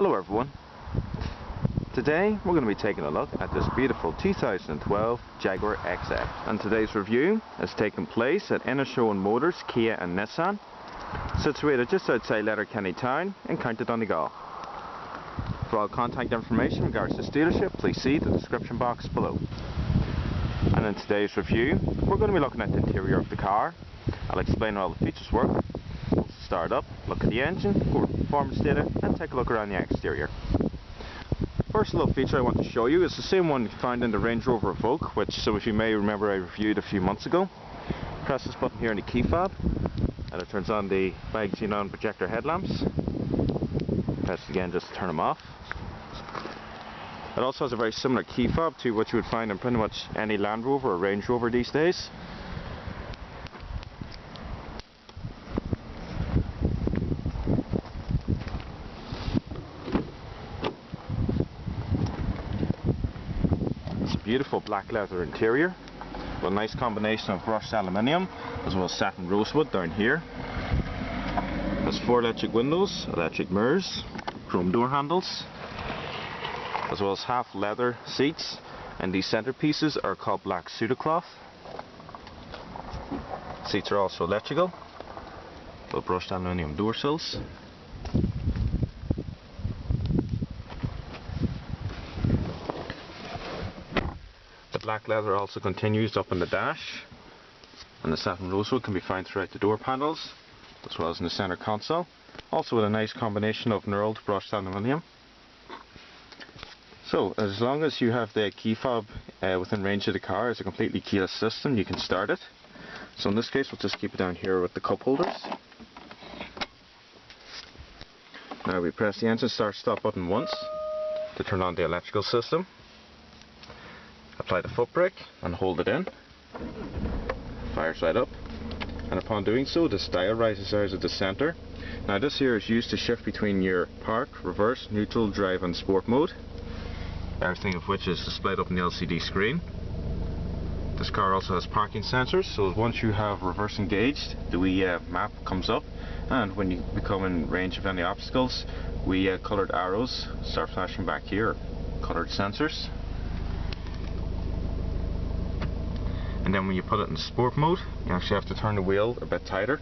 Hello everyone. Today we're going to be taking a look at this beautiful 2012 Jaguar XF, and today's review has taken place at Innishowen Motors, Kia and Nissan, situated just outside Letterkenny town in County Donegal. For all contact information in regards to this dealership, please see the description box below. And in today's review we're going to be looking at the interior of the car. I'll explain how all the features work. We'll start up, look at the engine, go over performance data and take a look around the exterior. First little feature I want to show you is the same one you find in the Range Rover Evoque, which some of you may remember I reviewed a few months ago. Press this button here in the key fob and it turns on the big xenon projector headlamps. Press it again just to turn them off. It also has a very similar key fob to what you would find in pretty much any Land Rover or Range Rover these days. Beautiful black leather interior with a nice combination of brushed aluminium as well as satin rosewood down here. Has 4 electric windows, electric mirrors, chrome door handles, as well as half leather seats, and these centerpieces are called black Sudocloth. Seats are also electrical with brushed aluminium door sills. Black leather also continues up in the dash, and the satin rosewood can be found throughout the door panels as well as in the center console, also with a nice combination of knurled brushed aluminium. So as long as you have the key fob within range of the car, it's a completely keyless system, you can start it. So in this case we'll just keep it down here with the cup holders. Now we press the engine start stop button once to turn on the electrical system. Apply the foot brake and hold it in. Fires right up, and upon doing so this dial rises out of the center. Now this here is used to shift between your park, reverse, neutral, drive and sport mode, everything of which is displayed up on the LCD screen. This car also has parking sensors, so once you have reverse engaged the wee map comes up, and when you become in range of any obstacles, coloured arrows start flashing back here, coloured sensors. And then when you put it in sport mode, you actually have to turn the wheel a bit tighter.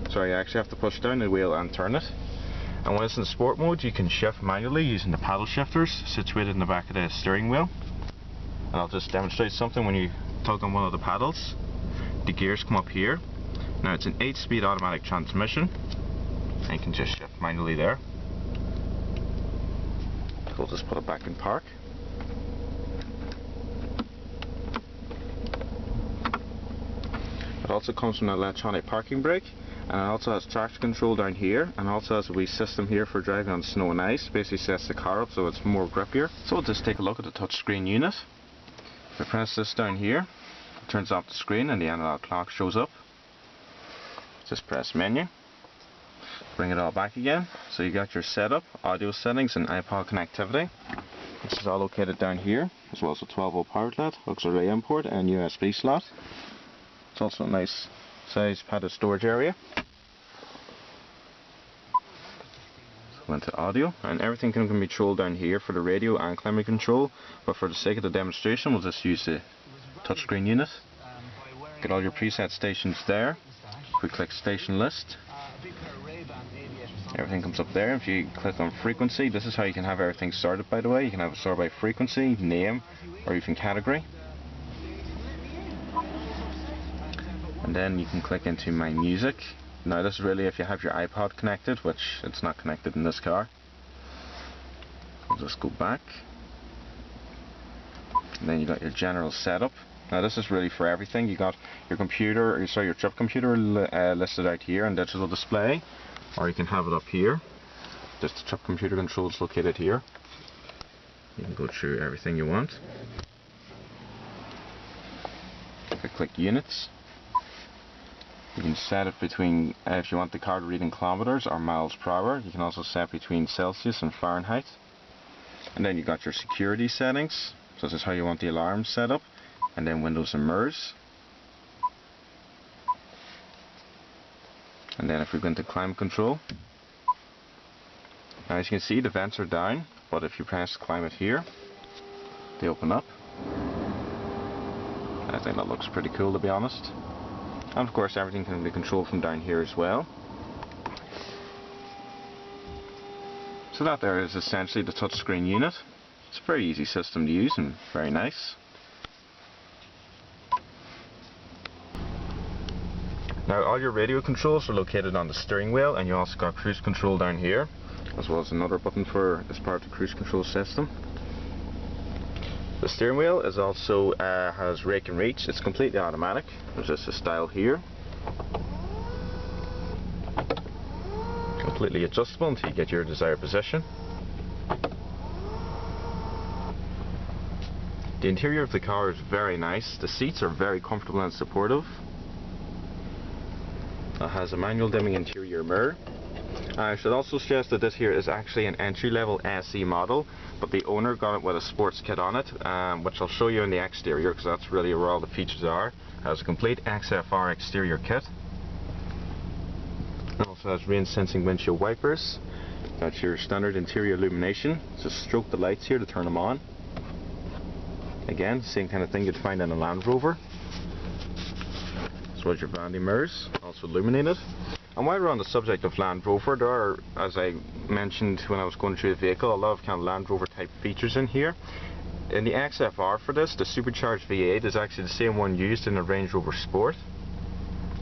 So you actually have to push down the wheel and turn it. And when it's in sport mode, you can shift manually using the paddle shifters situated in the back of the steering wheel. And I'll just demonstrate something. When you tug on one of the paddles, the gears come up here. Now it's an 8-speed automatic transmission, and you can just shift manually there. So we'll just put it back in park. It also comes from an electronic parking brake, and it also has traction control down here, and also has a wee system here for driving on snow and ice. Basically sets the car up so it's more grippier. So we'll just take a look at the touchscreen unit. If I press this down here, it turns off the screen and the analog clock shows up. Just press menu, bring it all back again. So you got your setup, audio settings and iPod connectivity. This is all located down here, as well as a 12-volt power outlet, auxiliary input and USB slot. It's also a nice size padded storage area. So into audio, and everything can be controlled down here for the radio and climate control, but for the sake of the demonstration we'll just use the touchscreen unit. Get all your preset stations there. If we click station list, everything comes up there. If you click on frequency, this is how you can have everything sorted, by the way. You can have it sorted by frequency, name, or even category. And then you can click into My Music. Now this is really if you have your iPod connected, which it's not connected in this car. We'll just go back. And then you got your general setup. Now this is really for everything. You got your computer, or sorry, your trip computer listed out here on digital display, or you can have it up here. Just the trip computer controls located here. You can go through everything you want. If I click units, you can set it between, if you want the car to read in kilometers or miles per hour. You can also set between Celsius and Fahrenheit. And then you got your security settings. So this is how you want the alarm set up. And then windows and mirrors. And then if we go into climate control, Now as you can see, the vents are down, but if you press climate here, they open up. I think that looks pretty cool, to be honest. And of course everything can be controlled from down here as well. So that there is essentially the touchscreen unit. It's a very easy system to use and very nice. Now all your radio controls are located on the steering wheel, and you also got cruise control down here, as well as another button for as part of the cruise control system. The steering wheel is also has rake and reach. It's completely automatic. There's just a style here. Completely adjustable until you get your desired position. The interior of the car is very nice. The seats are very comfortable and supportive. It has a manual dimming interior mirror. I should also stress that this here is actually an entry-level SE model, but the owner got it with a sports kit on it, which I'll show you in the exterior, because that's really where all the features are. It has a complete XFR exterior kit. It also has rain sensing windshield wipers. That's your standard interior illumination. Just stroke the lights here to turn them on. Again, same kind of thing you'd find in a Land Rover. As well as your vanity mirrors, also illuminated. And while we're on the subject of Land Rover, there are, as I mentioned when I was going through the vehicle, a lot of kind of Land Rover type features in here. In the XFR for this, the supercharged V8 is actually the same one used in the Range Rover Sport.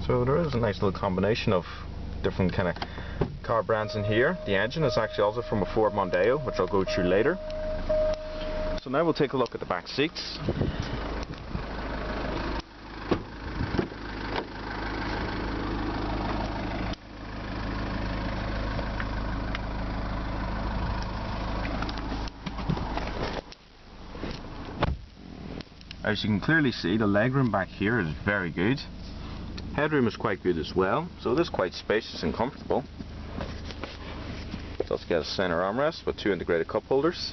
So there is a nice little combination of different kind of car brands in here. The engine is actually also from a Ford Mondeo, which I'll go through later. So now we'll take a look at the back seats. As you can clearly see, the legroom back here is very good. Headroom is quite good as well, so it is quite spacious and comfortable. It does get a center armrest with 2 integrated cup holders,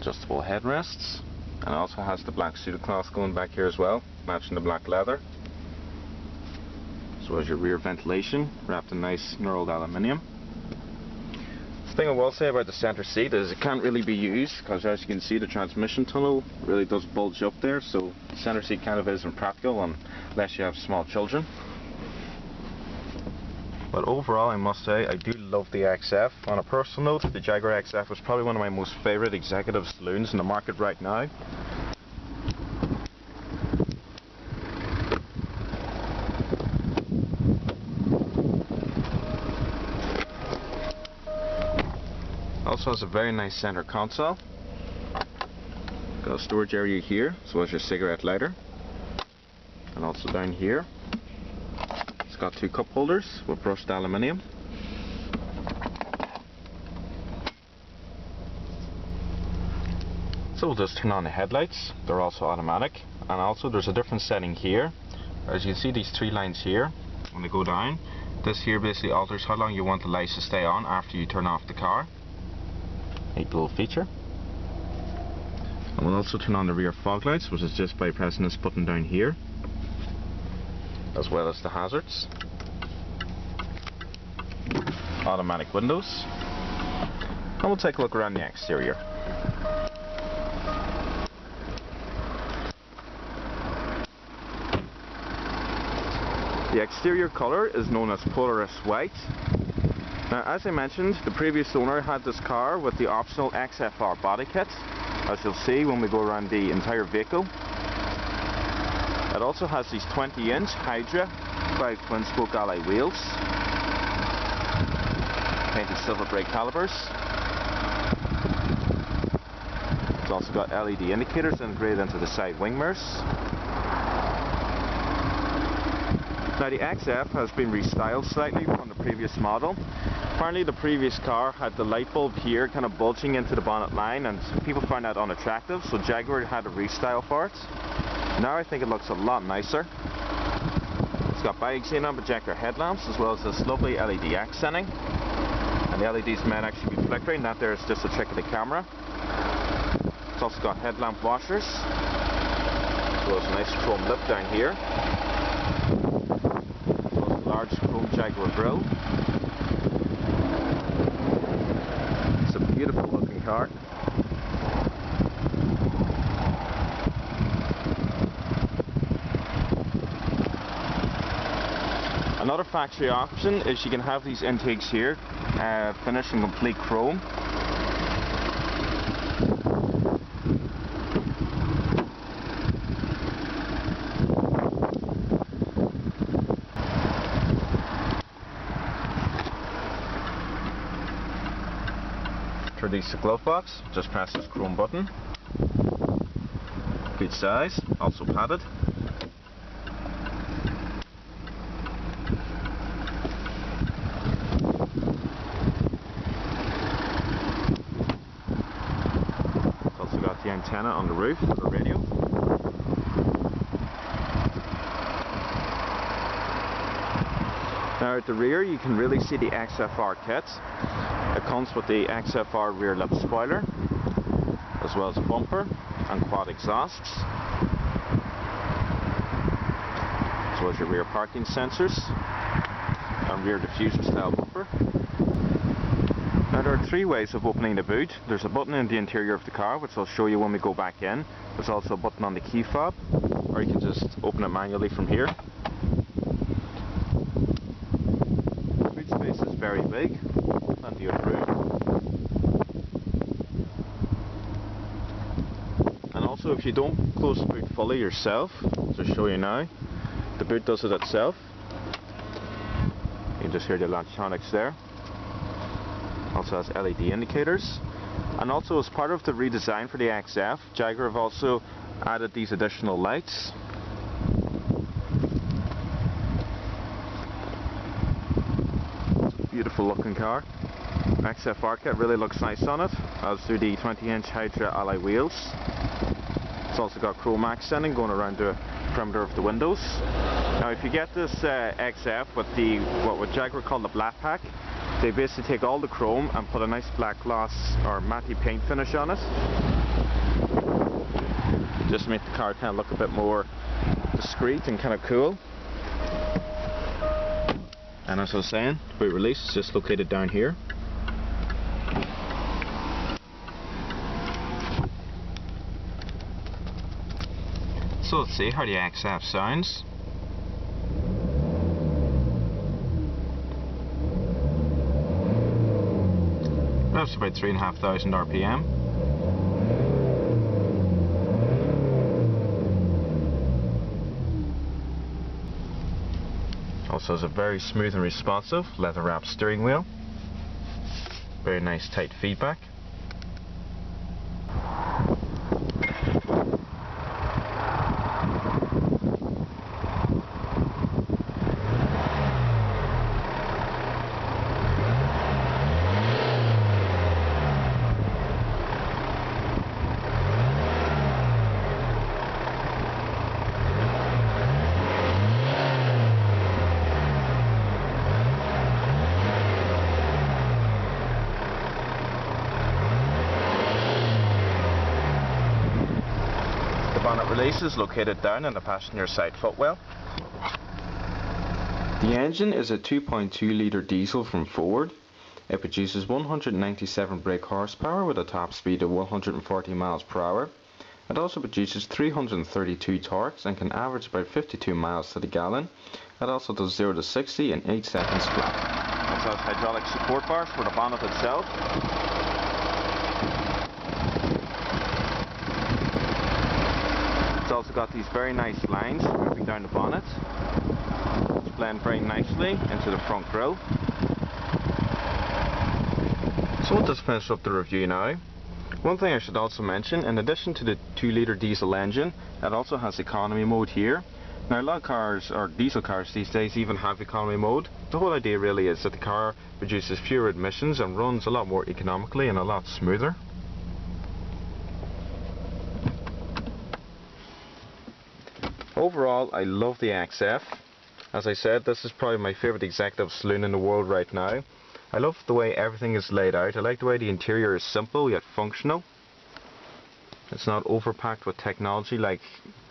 adjustable headrests, and it also has the black suede cloth going back here as well, matching the black leather. So as your rear ventilation, wrapped in nice knurled aluminium. The thing I will say about the center seat is it can't really be used, because as you can see the transmission tunnel really does bulge up there, so the center seat kind of isn't practical unless you have small children. But overall I must say I do love the XF. On a personal note, the Jaguar XF was probably one of my most favourite executive saloons in the market right now. Also has a very nice center console. Got a storage area here, as well as your cigarette lighter. And also down here, it's got 2 cup holders with brushed aluminium. So we'll just turn on the headlights. They're also automatic. And also there's a different setting here. As you can see, these 3 lines here, when they go down, this here basically alters how long you want the lights to stay on after you turn off the car. Neat little feature. And we'll also turn on the rear fog lights, which is just by pressing this button down here, as well as the hazards. Automatic windows. And we'll take a look around the exterior. The exterior colour is known as Polaris White. Now, as I mentioned, the previous owner had this car with the optional XFR body kit, as you'll see when we go around the entire vehicle. It also has these 20-inch Hydra 5 twin-spoke alloy wheels, painted silver brake calipers. It's also got LED indicators integrated into the side wing mirrors. Now the XF has been restyled slightly from the previous model. Apparently the previous car had the light bulb here kind of bulging into the bonnet line, and people found that unattractive, so Jaguar had a restyle for it. Now I think it looks a lot nicer. It's got bi-xenon projector headlamps, as well as this lovely LED accenting. And the LEDs might actually be flickering, that there is just a trick of the camera. It's also got headlamp washers, as well as a nice chrome lip down here. Large chrome Jaguar grille. Beautiful looking car. Another factory option is you can have these intakes here finished in complete chrome. To release the glove box, just press this chrome button. Good size, also padded. It's also got the antenna on the roof for the radio. Now at the rear you can really see the XFR kit. It comes with the XFR rear lip spoiler, as well as a bumper and quad exhausts, as well as your rear parking sensors and rear diffuser style bumper. Now there are three ways of opening the boot. There's a button in the interior of the car, which I'll show you when we go back in. There's also a button on the key fob, or you can just open it manually from here. The boot space is very big. Plenty of room. And also if you don't close the boot fully yourself, I'll show you now, the boot does it itself. You can just hear the electronics there. Also has LED indicators. And also as part of the redesign for the XF, Jaguar have also added these additional lights. Beautiful looking car. XFR kit really looks nice on it, as do the 20-inch Hydra alloy wheels. It's also got chrome accenting going around the perimeter of the windows. Now if you get this XF with the what Jaguar call the black pack, they basically take all the chrome and put a nice black gloss or matte paint finish on it, just to make the car kind of look a bit more discreet and kind of cool. And as I was saying, the boot release is just located down here. So let's see how the XF sounds. That's about 3,500 RPM. Also has a very smooth and responsive leather wrapped steering wheel. Very nice tight feedback. The bonnet release is located down in the passenger side footwell. The engine is a 2.2 litre diesel from Ford. It produces 197 brake horsepower with a top speed of 140 miles per hour. It also produces 332 torques and can average about 52 miles to the gallon. It also does 0 to 60 in 8 seconds flat. It also has hydraulic support bars for the bonnet itself. It's also got these very nice lines moving down the bonnet. It's blend very nicely into the front grille. So we'll just finish up the review now. One thing I should also mention, in addition to the 2 litre diesel engine, it also has economy mode here. Now a lot of cars, or diesel cars these days, even have economy mode. The whole idea really is that the car produces fewer emissions and runs a lot more economically and a lot smoother. Overall, I love the XF. As I said, this is probably my favourite executive saloon in the world right now. I love the way everything is laid out. I like the way the interior is simple yet functional. It's not overpacked with technology like,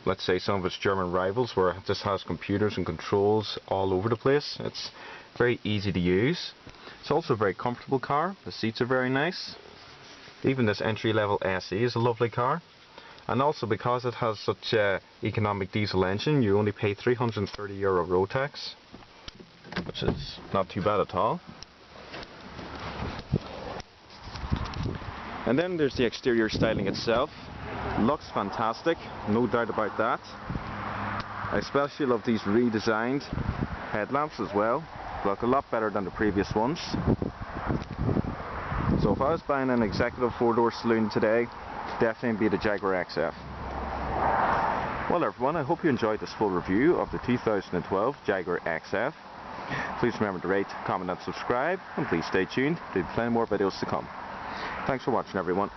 let's say, some of its German rivals, where it just has computers and controls all over the place. It's very easy to use. It's also a very comfortable car. The seats are very nice. Even this entry-level SE is a lovely car. And also because it has such an economic diesel engine, you only pay €330 road tax, which is not too bad at all. And then there's the exterior styling itself. Looks fantastic, no doubt about that. I especially love these redesigned headlamps as well. Look a lot better than the previous ones. So if I was buying an executive 4-door saloon today, definitely be the Jaguar XF. Well everyone, I hope you enjoyed this full review of the 2012 Jaguar XF. Please remember to rate, comment and subscribe, and please stay tuned. There'll be plenty more videos to come. Thanks for watching everyone.